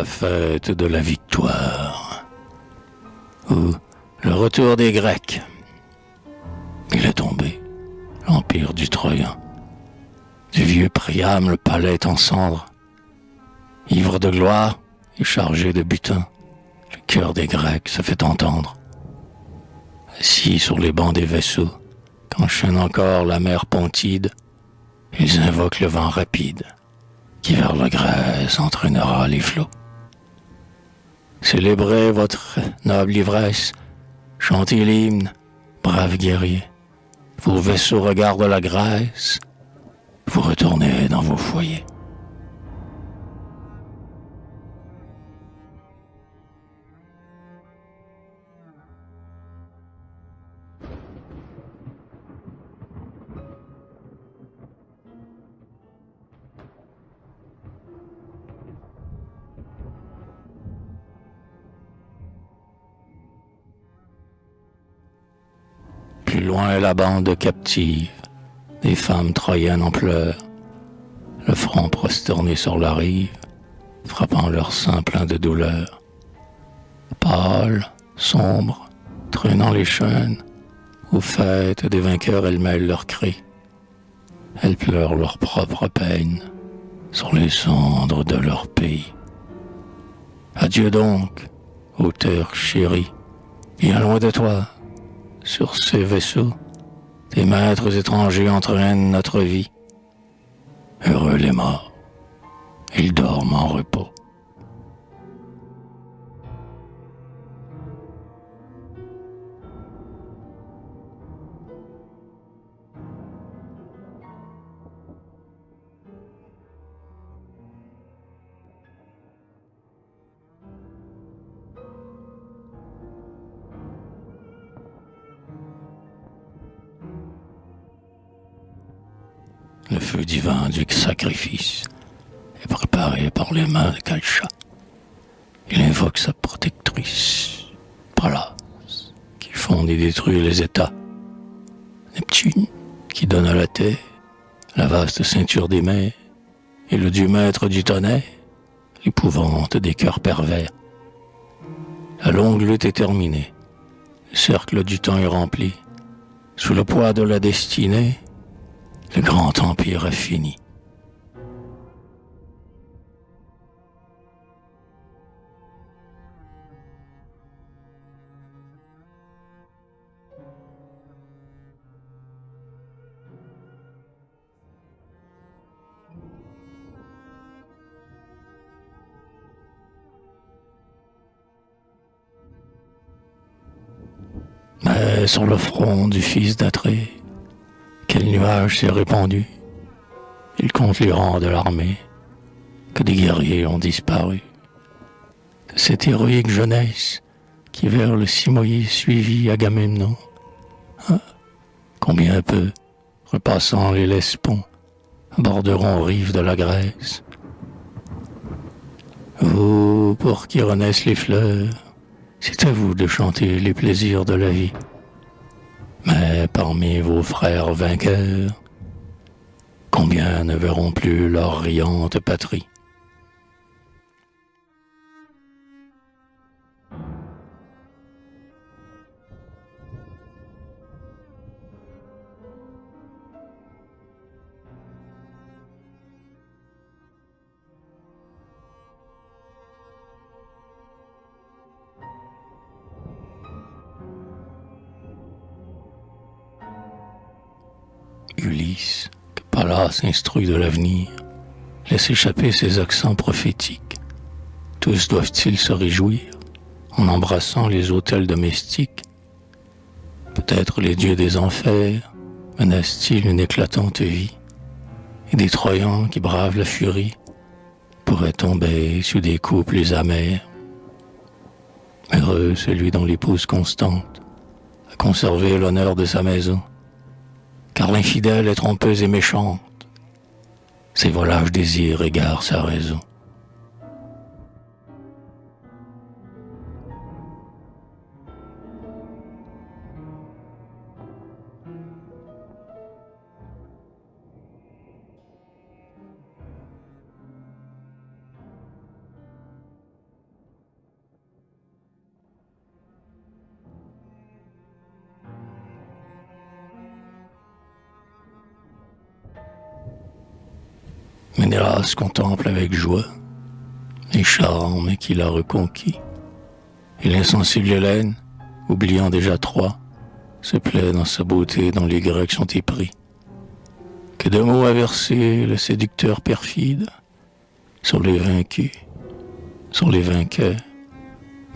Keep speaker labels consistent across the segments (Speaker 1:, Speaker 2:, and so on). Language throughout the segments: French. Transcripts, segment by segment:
Speaker 1: la fête de la victoire, ou le retour des Grecs. Il est tombé, l'empire du Troyen. Du vieux Priam, le palais est en cendres. Ivre de gloire et chargé de butin, le cœur des Grecs se fait entendre. Assis sur les bancs des vaisseaux, qu'enchaîne encore la mer Pontide, ils invoquent le vent rapide, qui vers la Grèce entraînera les flots. Célébrez votre noble ivresse, chantez l'hymne, braves guerriers. Vos vaisseaux regardent la Grèce, vous retournez dans vos foyers. Plus loin est la bande captive, des femmes troyennes en pleurs, le front prosterné sur la rive, frappant leur sein plein de douleur. Pâles, sombres, traînant les chaînes, aux fêtes des vainqueurs elles mêlent leurs cris. Elles pleurent leur propre peine sur les cendres de leur pays. Adieu donc, ô terre chérie, bien loin de toi, sur ces vaisseaux, des maîtres étrangers entraînent notre vie. Heureux les morts, ils dorment en repos. Le feu divin du sacrifice est préparé par les mains de Kalcha. Il invoque sa protectrice, Pallas, qui fonde et détruit les États. Neptune, qui donne à la terre la vaste ceinture des mers, et le dieu maître du tonnerre, l'épouvante des cœurs pervers. La longue lutte est terminée, le cercle du temps est rempli. Sous le poids de la destinée, le grand empire a fini. Mais sur le front du fils d'Atrée, quel nuage s'est répandu? Il compte les rangs de l'armée, que des guerriers ont disparu. De cette héroïque jeunesse qui vers le Simoïe suivit Agamemnon. Ah, combien peu, repassant les Lesbos, aborderont aux rives de la Grèce. Vous, pour qui renaissent les fleurs, c'est à vous de chanter les plaisirs de la vie. Mais parmi vos frères vainqueurs, combien ne verront plus leur riante patrie? Ulysse, que Pallas instruit de l'avenir, laisse échapper ses accents prophétiques. Tous doivent-ils se réjouir en embrassant les autels domestiques? Peut-être les dieux des enfers menacent-ils une éclatante vie, et des Troyens qui bravent la furie pourraient tomber sous des coups plus amers. Heureux celui dont l'épouse constante a conservé l'honneur de sa maison, car l'infidèle est trompeuse et méchante, ses volages désirs égarent sa raison. Ménélas contemple avec joie les charmes qu'il a reconquis. Et l'insensible Hélène, oubliant déjà Troie, se plaît dans sa beauté dont les Grecs sont épris. Que de mots a versé le séducteur perfide sur les vaincus, sur les vainqueurs.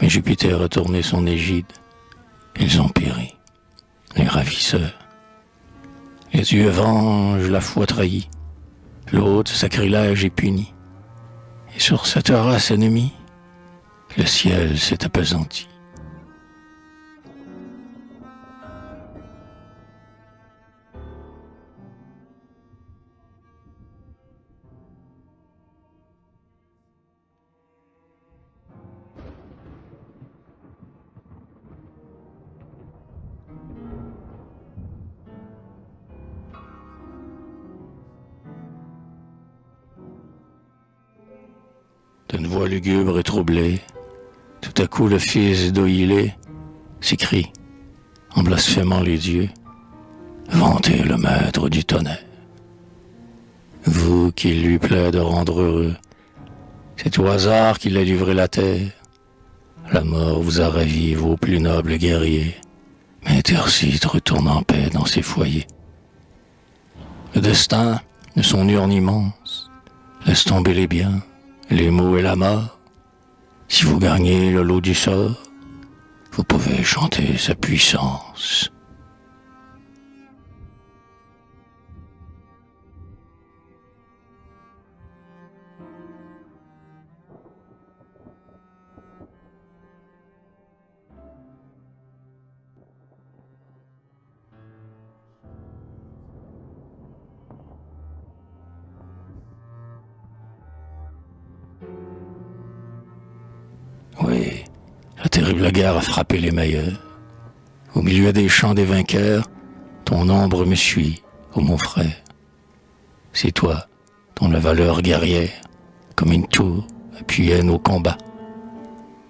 Speaker 1: Mais Jupiter a tourné son égide. Ils ont péri, les ravisseurs. Les dieux vengent la foi trahie. L'autre sacrilège est puni. Et sur cette race ennemie, le ciel s'est appesanti. D'une voix lugubre et troublée, tout à coup le fils d'Oïlée s'écrie, en blasphémant les dieux, vantez le maître du tonnerre. Vous qui lui plaît de rendre heureux, c'est au hasard qu'il a livré la terre. La mort vous a ravi, vos plus nobles guerriers, mais Intercite retourne en paix dans ses foyers. Le destin, de son urne immense, laisse tomber les biens, les maux et la mort. Si vous gagnez le lot du sort, vous pouvez chanter sa puissance. Oui, la terrible guerre a frappé les meilleurs. Au milieu des chants des vainqueurs, ton ombre me suit, ô mon frère. C'est toi, dont la valeur guerrière, comme une tour, appuyait nos combats.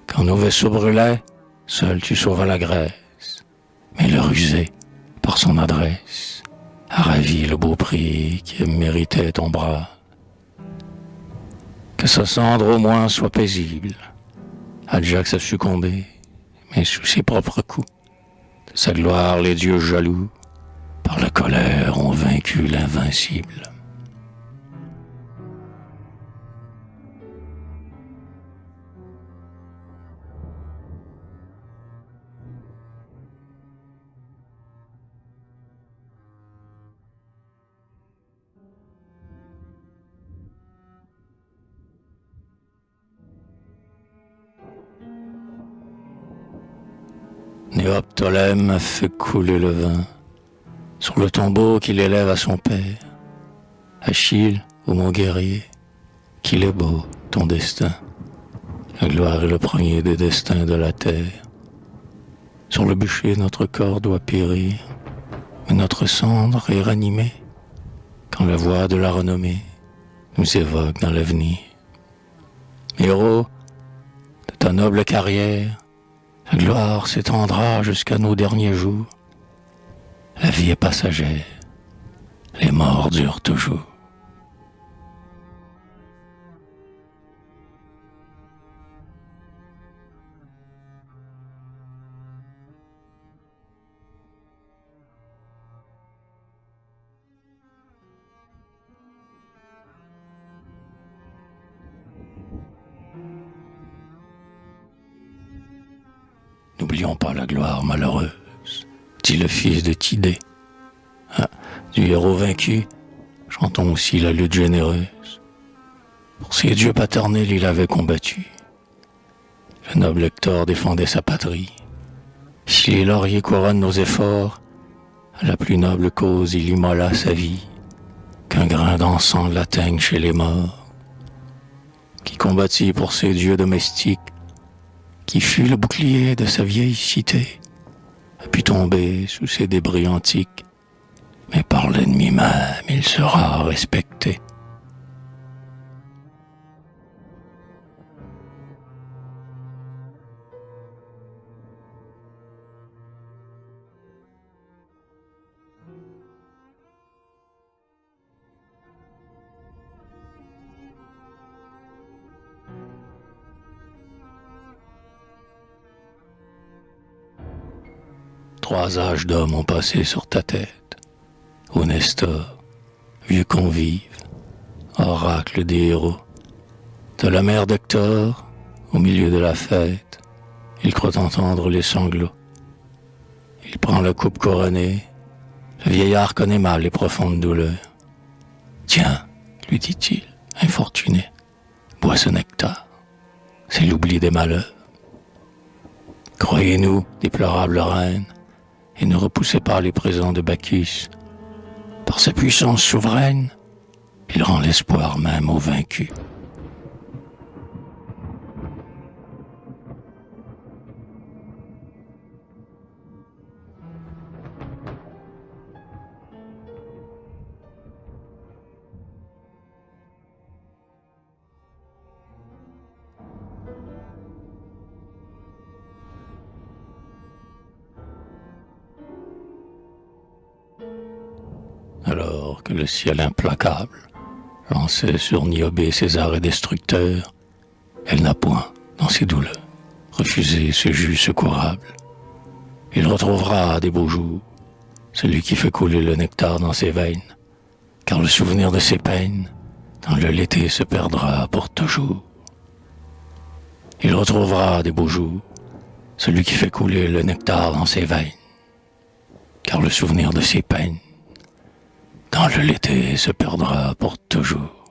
Speaker 1: Quand nos vaisseaux brûlaient, seul tu sauvas la Grèce. Mais le rusé, par son adresse, a ravi le beau prix qui méritait ton bras. Que sa cendre au moins soit paisible. Ajax a succombé, mais sous ses propres coups. De sa gloire, les dieux jaloux, par la colère, ont vaincu l'invincible. Néoptolème a fait couler le vin sur le tombeau qu'il élève à son père. Achille, ô mon guerrier, qu'il est beau ton destin. La gloire est le premier des destins de la terre. Sur le bûcher, notre corps doit périr, mais notre cendre est ranimée quand la voix de la renommée nous évoque dans l'avenir. Héros de ta noble carrière, la gloire s'étendra jusqu'à nos derniers jours. La vie est passagère, les morts durent toujours. N'oublions pas la gloire malheureuse, dit le fils de Tidée. Ah, du héros vaincu, chantons aussi la lutte généreuse. Pour ses dieux paternels, il avait combattu. Le noble Hector défendait sa patrie. Si les lauriers couronnent nos efforts, à la plus noble cause il immola sa vie. Qu'un grain d'encens l'atteigne chez les morts. Qui combattit pour ses dieux domestiques, qui fut le bouclier de sa vieille cité, a pu tomber sous ses débris antiques, mais par l'ennemi même il sera respecté. 3 âges d'hommes ont passé sur ta tête. Ô Nestor, vieux convive, oracle des héros, de la mer d'Hector, au milieu de la fête, il croit entendre les sanglots. Il prend la coupe couronnée, le vieillard connaît mal les profondes douleurs. Tiens, lui dit-il, infortuné, bois ce nectar, c'est l'oubli des malheurs. Croyez-nous, déplorable reine, et ne repoussez pas les présents de Bacchus. Par sa puissance souveraine, il rend l'espoir même aux vaincus. Alors que le ciel implacable lançait sur Niobé ses arrêts destructeurs, elle n'a point, dans ses douleurs, refusé ce jus secourable. Il retrouvera des beaux jours celui qui fait couler le nectar dans ses veines, car le souvenir de ses peines dans le l'été se perdra pour toujours. Il retrouvera des beaux jours celui qui fait couler le nectar dans ses veines, car le souvenir de ses peines dans le l'été se perdra pour toujours.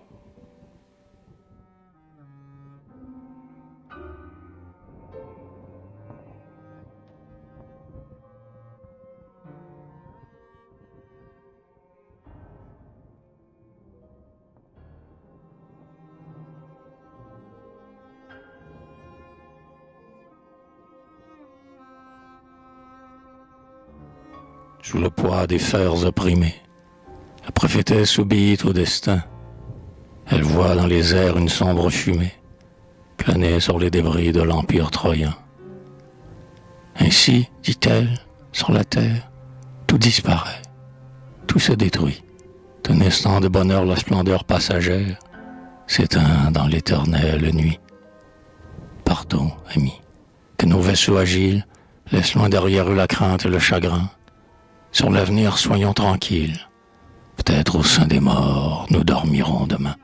Speaker 1: Sous le poids des fers opprimés, la prophétesse obéit au destin. Elle voit dans les airs une sombre fumée planer sur les débris de l'empire troyen. Ainsi, dit-elle, sur la terre, tout disparaît, tout se détruit. Tenissant de bonheur la splendeur passagère, s'éteint dans l'éternelle nuit. Partons, amis, que nos vaisseaux agiles laissent loin derrière eux la crainte et le chagrin. Sur l'avenir, soyons tranquilles. Peut-être au sein des morts, nous dormirons demain.